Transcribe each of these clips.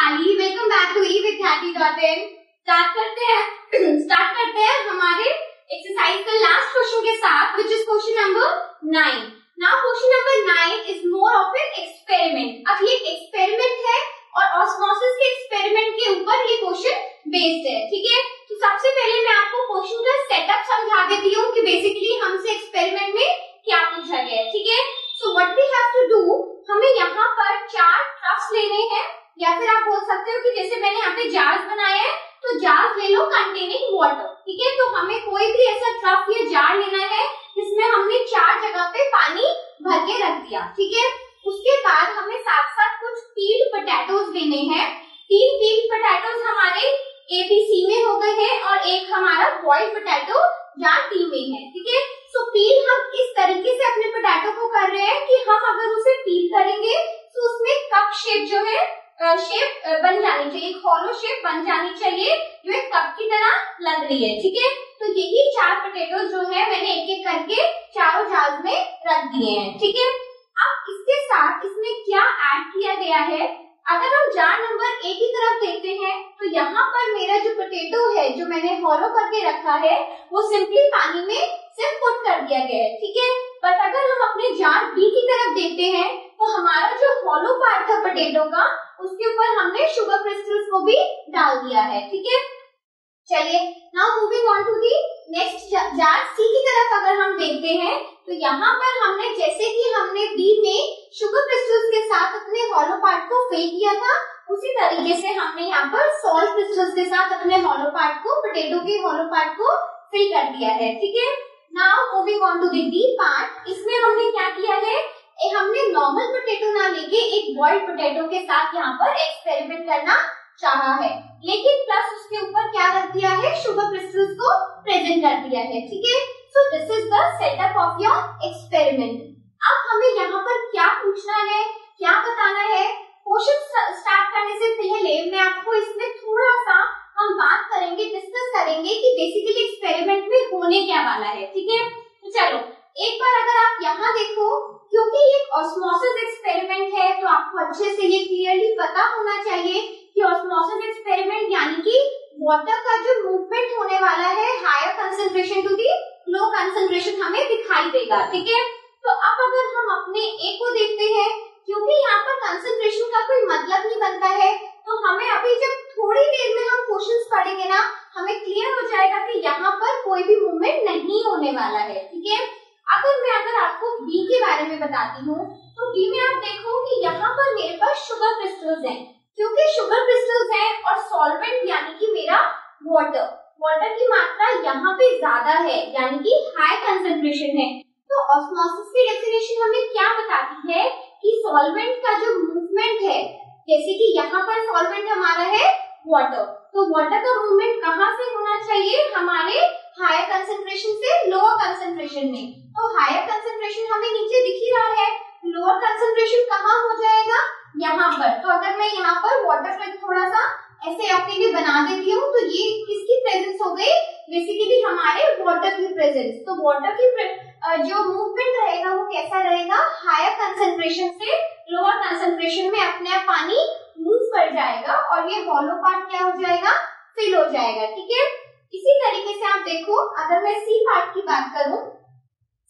Vaishali, welcome back to evidyarthi.in। Start करते हैं हमारे एक्सरसाइज का लास्ट क्वेश्चन के साथ, which is question number 9। Now question number 9 is more of an experiment. अब ये एक्सपेरिमेंट है और ऑस्मोसिस के एक्सपेरिमेंट के ऊपर ये क्वेश्चन बेस्ड है, ठीक है। तो सबसे पहले मैं आपको क्वेश्चन का सेटअप समझा देती हूँ कि बेसिकली हमसे एक्सपेरिमेंट में क्या पूछा गया है, ठीक है। So what we have to do, हमें यहाँ पर 4 ट्रफ्स लेने हैं, या फिर आप बोल सकते हो कि जैसे मैंने यहाँ पे जार्स बनाए हैं तो जार्स ले लो कंटेनिंग वाटर, ठीक है। तो हमें कोई भी ऐसा ट्रफ या जार लेना है जिसमें हमने 4 जगह पे पानी भर के रख दिया, ठीक है। उसके बाद हमें साथ साथ कुछ पील्ड पोटैटोज लेने हैं। 3 पील्ड पोटैटोज हमारे ABC में हो गए हैं और एक हमारा बॉइल्ड पोटैटो जार टी में है, ठीक है। सो पील हम इस तरीके से अपने पोटैटो को कर रहे हैं कि हम अगर उसे पील करेंगे तो उसमें कप शेप जो है शेप बन जानी चाहिए, एक हॉलो शेप बन जानी चाहिए जो एक कप की तरह लग रही है, ठीक है। तो यही 4 पोटैटो जो है मैंने एक एक करके चारों जार्स में रख दिए हैं, ठीक है। अब इसके साथ इसमें क्या ऐड किया गया है, अगर हम जार नंबर 1 की तरफ देखते हैं तो यहाँ पर मेरा जो पोटैटो है जो मैंने हॉलो करके रखा है वो सिंपली पानी में सिर्फ पुट कर दिया गया है, ठीक है। बट अगर हम अपने जार B की तरफ देखते हैं तो हमारा जो हॉलो पार्ट था पोटैटो का उसके ऊपर हमने शुगर क्रिस्टल्स को भी डाल दिया है, ठीक है। चलिए now moving on to the next jar C की तरफ अगर हम देखते हैं तो यहाँ पर हमने जैसे कि हमने B में शुगर क्रिस्टल्स के साथ अपने हॉलो पार्ट को फिल किया था, उसी तरीके से हमने यहाँ पर सॉल्ट क्रिस्टल्स के साथ अपने हॉलो पार्ट को पोटैटो के हॉलो पार्ट को फिल कर दिया है, ठीक है। Now moving on to the D part, इसमें हमने क्या किया है, हमने नॉर्मल पोटैटो ना लेके एक बॉइल्ड पोटैटो के साथ यहाँ पर एक्सपेरिमेंट करना चाहा है, लेकिन प्लस उसके ऊपर क्या रख दिया है, शुगर क्रिस्टल्स को प्रेजेंट कर दिया है, ठीक है। So this is the setup of your experiment. अब हमें यहाँ पर क्या पूछना है, क्या बताना है, क्वेश्चन स्टार्ट करने से पहले मैं आपको इसमें थोड़ा सा हम बात करेंगे, डिस्कस करेंगे कि बेसिकली एक्सपेरिमेंट में होने क्या वाला है, ठीक है। तो चलो एक बार अगर आप यहाँ देखो, क्योंकि ये ऑस्मोसिस एक्सपेरिमेंट है तो आपको अच्छे से ये क्लियरली पता होना चाहिए कि ऑस्मोसिस एक्सपेरिमेंट यानी कि वाटर का जो मूवमेंट होने वाला है higher concentration to the low concentration हमें दिखाई देगा, ठीक है। तो अब अगर हम अपने A को देखते हैं, क्योंकि यहाँ पर कंसंट्रेशन का कोई मतलब नहीं बनता है, तो हमें अभी जब थोड़ी देर में हम क्वेश्चंस पढ़ेंगे ना, हमें क्लियर हो जाएगा कि यहाँ पर कोई भी मूवमेंट नहीं होने वाला है, ठीक है। अगर आपको B के बारे में बताती हूँ तो B में आप देखो कि यहाँ पर मेरे पास शुगर क्रिस्टल्स हैं, क्योंकि शुगर क्रिस्टल्स हैं और सॉल्वेंट यानी कि मेरा वाटर की मात्रा यहाँ पे ज्यादा है, यानी कि हाई कंसंट्रेशन है। तो ऑस्मोसिस की डेफिनेशन हमें क्या बताती है कि सॉल्वेंट का जो मूवमेंट है, जैसे कि यहाँ पर सॉल्वेंट हमारा है वाटर, तो वाटर का मूवमेंट कहाँ से होना चाहिए, हमारे हायर कंसंट्रेशन से लोअर कंसंट्रेशन में। तो हायर कंसंट्रेशन हमें नीचे दिख ही रहा है, लोअर कंसंट्रेशन कहाँ हो जाएगा, यहाँ पर। तो अगर मैं यहाँ पर वाटर को थोड़ा सा ऐसे आपके लिए बना देती हूँ तो ये किसकी प्रेजेंस हो गई, बेसिकली हमारे वाटर की प्रेजेंस। तो वाटर की जो मूवमेंट रहेगा वो कैसा रहेगा, हायर कंसंट्रेशन से लोअर कंसंट्रेशन में अपने आप पानी मूव कर जाएगा और ये हॉलो पार्ट क्या हो जाएगा, फिल हो जाएगा, ठीक है। इसी तरीके से आप देखो, अगर मैं C पार्ट की बात करूं,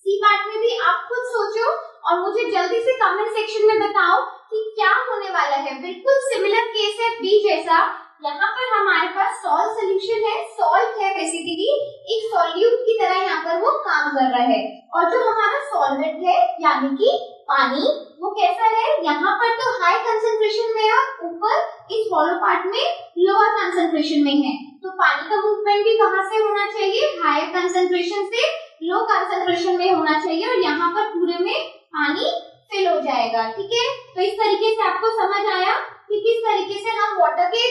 C पार्ट में भी आप खुद सोचो और मुझे जल्दी से कमेंट सेक्शन में बताओ कि क्या होने वाला है। बिल्कुल सिमिलर केस है B जैसा, यहाँ पर हमारे पास सॉल्ट सोल्यूशन है, सॉल्ट है बेसिकली एक सॉल्यूट की तरह यहाँ पर वो काम कर रहा है, और जो हमारा सॉल्वेंट है यानी कि पानी, वो कैसा है, यहाँ पर तो हाई कंसंट्रेशन में और ऊपर इस हॉलो पार्ट में लोअर कंसंट्रेशन में है। तो पानी का मूवमेंट भी कहाँ से होना चाहिए, हायर कंसंट्रेशन से लो कंसंट्रेशन में होना चाहिए, और यहाँ पर पूरे में पानी फिल हो जाएगा, ठीक है। तो इस तरीके से आपको समझ आया कि किस तरीके से हम वाटर के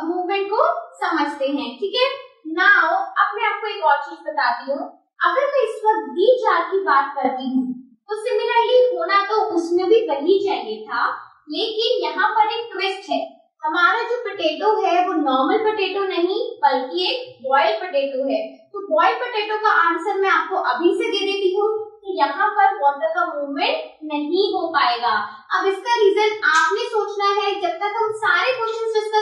मूवमेंट को समझते हैं, ठीक है। नाउ अब मैं आपको एक और चीज बताती हूँ, अगर मैं इस वक्त B जार की बात करती हूँ तो सिमिलरली होना तो उसमें भी वही चाहिए था, लेकिन यहाँ पर एक ट्विस्ट है, हमारा जो पोटैटो है वो नॉर्मल पोटैटो नहीं बल्कि एक बॉइल्ड पोटैटो है। तो बॉइल्ड पोटैटो का आंसर मैं आपको अभी से दे देती हूँ कि यहाँ पर वाटर का मूवमेंट नहीं हो पाएगा। अब इसका रीजन आपने सोचना है, जब तक हम सारे क्वेश्चंस डिस्कस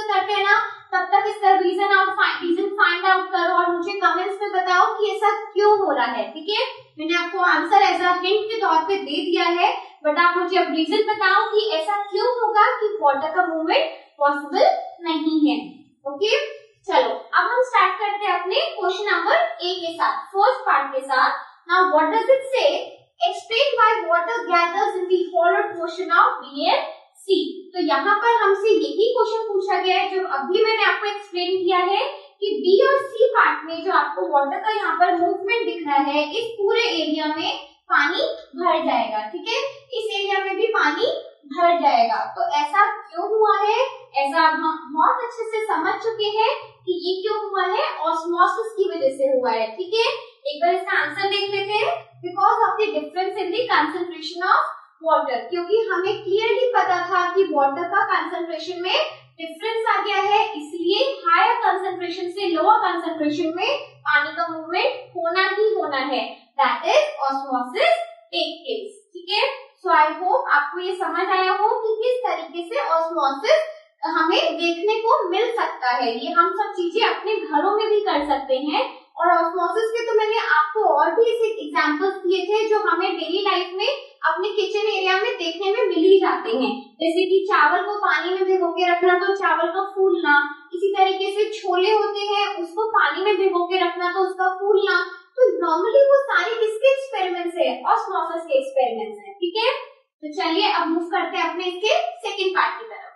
तौर पे दे दिया है, बट आप मुझे अब रीजन बताओ कि ऐसा क्यों होगा कि वाटर का मूवमेंट पॉसिबल नहीं है। ओके, चलो अब हम स्टार्ट करते हैं अपने क्वेश्चन नंबर ए के साथ, फर्स्ट पार्ट के साथ। Now what does it say? Explain why water gathers in the hollowed portion of b and c. तो यहाँ पर हमसे यही क्वेश्चन पूछा गया है जो अभी मैंने आपको एक्सप्लेन किया है कि बी और सी पार्ट में जो आपको वाटर का यहाँ पर मूवमेंट दिख रहा है, इस पूरे एरिया में पानी भर जाएगा। ठीक है, इस एरिया में भी पानी भर जाएगा। तो ऐसा क्यों हुआ है? ऐसा हम बहुत अच्छे से समझ चुके हैं कि ये क्यों हुआ है, ऑस्मोसिस की वजह से हुआ है। ठीक है, एक बार इसका आंसर देख लेते हैं। Because of the difference in the concentration of water, क्योंकि हमें क्लियरली पता था कि वाटर का कंसंट्रेशन में डिफरेंस आ गया है, इसलिए हायर कंसंट्रेशन से लोअर कंसंट्रेशन में पानी का मूवमेंट होना ही होना है। That is osmosis take place. ठीक है, सो आई होप आपको ये समझ आया हो कि किस तरीके से ऑस्मोसिस हमें देखने को मिल सकता है। ये हम सब चीजें अपने घरों में भी कर सकते हैं, और ऑस्मोसिस के तो मैंने आपको और भी ऐसे एग्जांपल्स दिए थे जो हमें डेली लाइफ में अपने किचन एरिया में देखने में मिल ही जाते हैं। जैसे कि चावल को पानी में भिगो के रखना तो चावल का फूलना, इसी तरीके से छोले होते हैं उसको पानी में भिगो के रखना तो उसका फूलना। तो नॉर्मली वो सारे किसके एक्सपेरिमेंट्स है? ऑस्मोसिस के एक्सपेरिमेंट्स है। ठीक है, तो चलिए अब मूव करते हैं अपने इसके सेकेंड पार्ट की तरफ।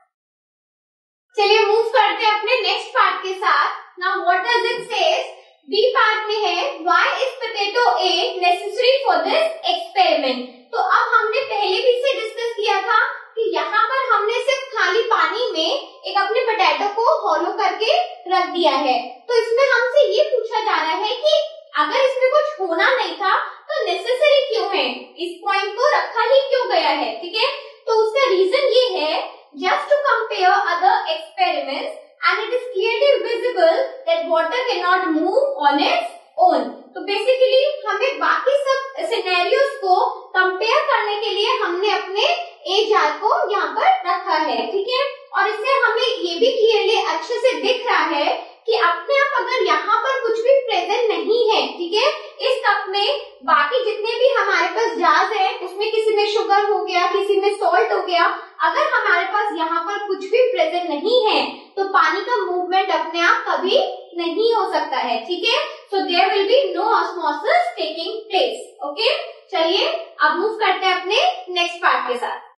चलिए मूव करते हैं अपने नेक्स्ट पार्ट के साथ। Now what does it says? B part में है why is potato A necessary for this experiment। तो अब हमने पहले भी इसे डिस्कस किया था कि यहाँ पर हमने सिर्फ खाली पानी में एक अपने पोटैटो को हॉलो करके रख दिया है। तो इसमें हमसे ये पूछा जा रहा है कि अगर इसमें कुछ होना नहीं था तो नेसेसरी क्यों है, इस पॉइंट को रखा ही क्यों गया है। ठीक है, तो उसका रीजन ये है just to compare other experiments and it is clearly visible that water cannot move on its own। तो बेसिकली हमें बाकी सब सिनेरियोस को कंपेयर करने के लिए हमने अपने ए जार को यहाँ पर रखा है। ठीक है, और इससे हमें ये भी क्लियरली अच्छे से दिख रहा है कि अपने आप अगर यहाँ पर कुछ भी प्रेजेंट नहीं है, ठीक है, इस कप में बाकी जितने भी हमारे पास जार्स है उसमें किसी में शुगर हो गया, किसी में सॉल्ट हो गया, अगर हमारे पास यहाँ पर कुछ भी प्रेजेंट नहीं है तो पानी का मूवमेंट अपने आप कभी नहीं हो सकता है। ठीक है, so there will be no osmosis taking place. Okay, चलिए अब मूव करते हैं अपने नेक्स्ट पार्ट के साथ।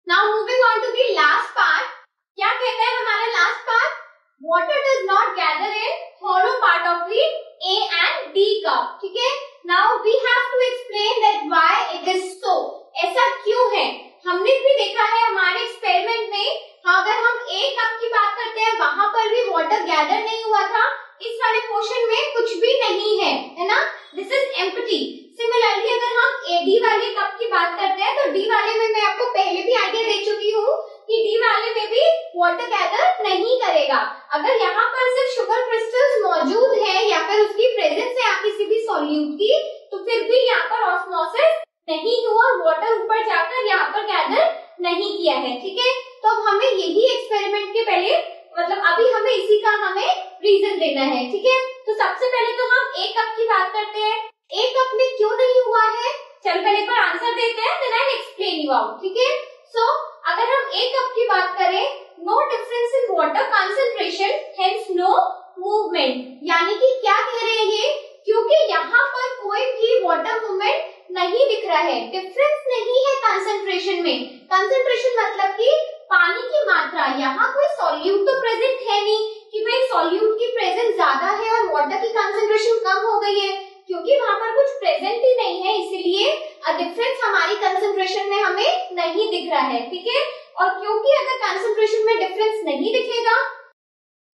Now moving on to the last part. क्या कहता है हमारा last part? Water does not gather in hollow part of the A and D cup. ठीक है, now we have to explain that why it is so. ऐसा क्यों है? हमने भी देखा है हमारे एक्सपेरिमेंट में, अगर हम ए कप की बात करते हैं वहां पर भी वाटर गैदर नहीं हुआ था, इस वाले पोर्शन में कुछ भी नहीं है ना, दिस इज एम्प्टी। सिमिलरली अगर हम डी वाले कप की बात करते हैं तो डी वाले में मैं आपको पहले भी आइडिया दे चुकी हूँ कि डी वाले में भी वाटर गैदर नहीं करेगा। अगर यहाँ पर सिर्फ शुगर क्रिस्टल्स मौजूद है या फिर उसकी प्रेजेंस है किसी भी सॉल्यूट की, तो फिर भी यहाँ पर ऑस्मोसिस नहीं हुआ, वाटर ऊपर जाकर यहाँ पर गैदर नहीं किया है। ठीक है, तो अब हमें यही एक्सपेरिमेंट के पहले मतलब अभी हमें इसी का हमें रीजन देना है। ठीक है, तो सबसे पहले तो हम एक कप की बात करते हैं। एक कप में क्यों नहीं हुआ है? चल पहले एक बार आंसर देते हैं, then I explain you out. ठीक है, सो अगर हम एक कप की बात करें, no difference in water concentration, hence no movement. यानी कि क्या कह रहे हैं ये? क्योंकि यहाँ पर कोई भी वाटर मूवमेंट नहीं दिख रहा है, डिफरेंस नहीं है कंसंट्रेशन में। कंसंट्रेशन मतलब कि पानी की मात्रा, यहाँ कोई सॉल्यूट तो प्रेजेंट है नहीं कि भाई सॉल्यूट की प्रेजेंस ज्यादा है और वाटर की कंसंट्रेशन कम हो गई है, क्योंकि वहाँ पर कुछ प्रेजेंट ही नहीं है, इसीलिए डिफरेंस हमारी कंसंट्रेशन में हमें नहीं दिख रहा है। ठीक है, और क्योंकि अगर कंसंट्रेशन में डिफरेंस नहीं दिखेगा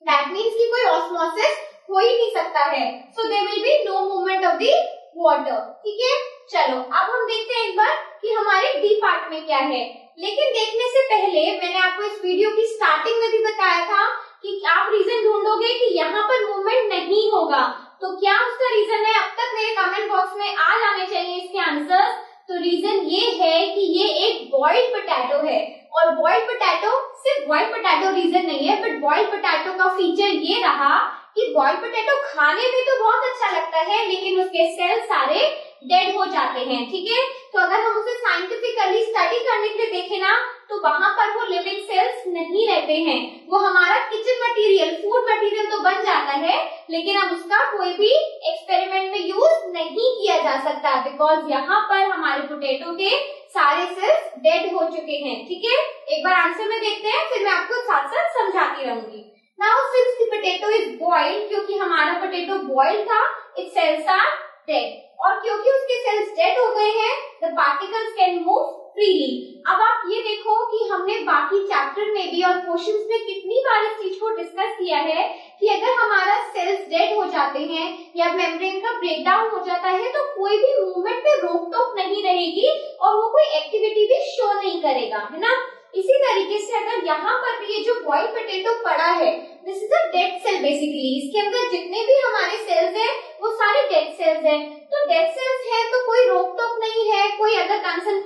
दैट मीन्स कि कोई ऑस्मोसिस हो ही नहीं सकता है, so there will be no movement of the water. ठीक है, चलो अब हम देखते हैं एक बार कि हमारे डी पार्ट में क्या है। लेकिन देखने से पहले मैंने आपको इस वीडियो की स्टार्टिंग में भी बताया था कि आप रीजन ढूंढोगे कि यहाँ पर मूवमेंट नहीं होगा, तो क्या उसका रीजन है? अब तक मेरे कमेंट बॉक्स में आ जाने चाहिए इसके आंसर। तो रीजन ये है कि ये एक बॉइल्ड पोटैटो है, और बॉइल्ड पोटैटो सिर्फ बॉइल्ड पोटैटो रीजन नहीं है, बट बॉइल्ड पोटैटो का फीचर ये रहा कि बॉइल्ड पोटैटो खाने में तो बहुत अच्छा लगता है लेकिन उसके सेल सारे डेड हो जाते हैं, ठीक है। तो अगर हम उसे साइंटिफिकली स्टडी करने के लिए देखें ना, तो वहां पर वो लिविंग सेल्स नहीं रहते हैं। वो हमारा किचन मटेरियल, फूड मटेरियल तो बन जाता है, लेकिन अब उसका कोई भी एक्सपेरिमेंट में यूज नहीं किया जा सकता, बिकॉज यहाँ पर हमारे पोटैटो के सारे सेल्स डेड हो चुके हैं, ठीक है। एक बार आंसर में देखते हैं, फिर मैं आपको साथ साथ समझाती रहूंगी। Now since the potato is boiled, क्योंकि हमारा पोटैटो बॉइल्ड था, इट्स सेल्स आर डेड, और क्योंकि उसके सेल्स डेड हो गए हैं, the particles can move freely. अब आप ये देखो कि हमने बाकी चैप्टर में भी और क्वेश्चंस में कितनी बार इस चीज को डिस्कस किया है कि अगर हमारा सेल्स डेड हो जाते हैं या मेम्ब्रेन का ब्रेकडाउन हो जाता है, तो कोई भी मूवमेंट में रोक टोक नहीं रहेगी और वो कोई एक्टिविटी भी शो नहीं करेगा, है ना। इसी तरीके से अगर यहाँ पर भी ये जो बॉइल्ड पोटैटो पड़ा है, this is a dead cell basically, इसके अंदर जितने भी हमारे सेल्स हैं वो सारे डेड सेल्स हैं। तो डेड सेल्स है तो कोई रोक टोक नहीं है, कोई अगर कंसर्न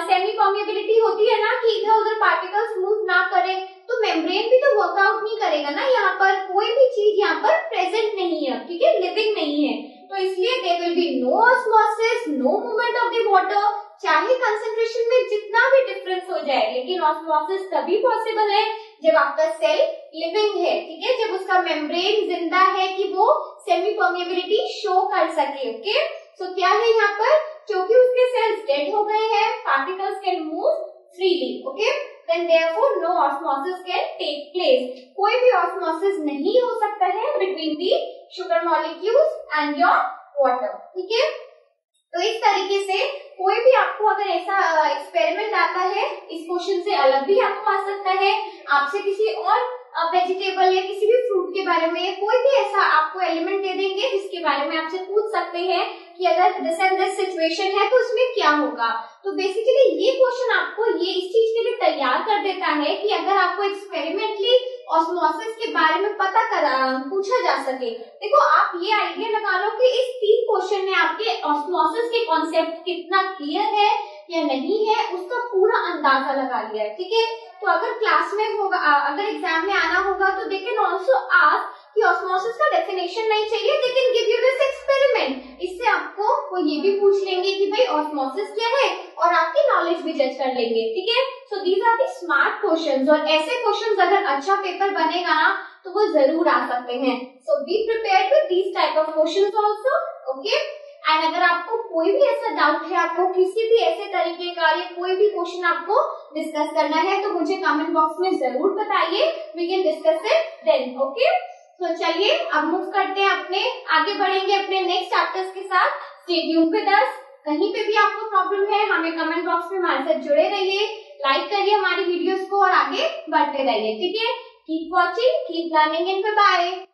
सेमी परमेबिलिटी होती है ना कि इधर उधर पार्टिकल्स मूव ना करें, तो मेम्ब्रेन भी तो वर्कआउट नहीं करेगा ना। यहाँ पर कोई भी चीज यहाँ पर प्रेजेंट नहीं है, ठीक है, लिविंग नहीं है, तो इसलिए there will be no osmosis, no movement of the water. चाहे कंसंट्रेशन में जितना भी डिफरेंस हो जाए, लेकिन ऑस्मोसिस तभी पॉसिबल है जब आपका सेल लिविंग है, ठीक है, जब उसका मेम्ब्रेन जिंदा है कि वो सेमी परमेबिलिटी शो कर सके, ओके। सो क्या है यहाँ पर, क्योंकि उसके सेल्स डेड हो गए हैं, particles can move freely, okay, then therefore no osmosis can take place. कोई भी ऑस्मोसिस नहीं हो सकता है between the sugar molecules and your water, ठीक है। तो इस तरीके से कोई भी आपको अगर ऐसा एक्सपेरिमेंट आता है, इस क्वेश्चन से अलग भी आपको आ सकता है, आपसे किसी और वेजिटेबल या किसी भी फ्रूट के बारे में कोई भी ऐसा आपको एलिमेंट दे देंगे जिसके बारे में आपसे पूछ सकते हैं कि अगर दिस एंड दिस सिचुएशन है तो उसमें क्या होगा। तो बेसिकली ये क्वेश्चन आपको ये इस चीज के लिए तैयार कर देता है कि अगर आपको एक्सपेरिमेंटली ऑस्मोसिस के बारे में पूछा जा सके। देखो आप ये आइडिया लगा लो कि इस 3 क्वेश्चन में आपके ऑस्मोसिस के कॉन्सेप्ट कितना क्लियर है या नहीं है, उसका पूरा अंदाजा लगा लिया है, ठीक है। तो अगर क्लास में होगा, अगर एग्जाम में आना होगा, तो दे कैन ऑल्सो आस्क कि ऑस्मोसिस का डेफिनेशन नहीं चाहिए, they can give you this experiment. इससे आपको वो ये भी पूछ लेंगे कि भाई ऑस्मोसिस क्या है, और आपकी नॉलेज भी जज कर लेंगे, ठीक है। So these are the smart questions, और ऐसे क्वेश्चंस अगर अच्छा पेपर बनेगा ना तो वो जरूर आ सकते हैं। So be prepared with these type of questions also, okay. And अगर आपको कोई भी ऐसा डाउट है, आपको किसी भी ऐसे तरीके का या कोई भी क्वेश्चन आपको डिस्कस करना है, तो मुझे कमेंट बॉक्स में जरूर बताइए, we can discuss it then, okay. तो चलिए अब मूव करते हैं, अपने आगे बढ़ेंगे अपने नेक्स्ट चैप्टर्स के साथ। Stay tuned with us. कहीं पे भी आपको प्रॉब्लम है, हमें कमेंट बॉक्स में हमारे साथ जुड़े रहिए, लाइक करिए हमारी वीडियोस को और आगे बढ़ते रहिए, ठीक है। Keep watching, keep learning and bye bye.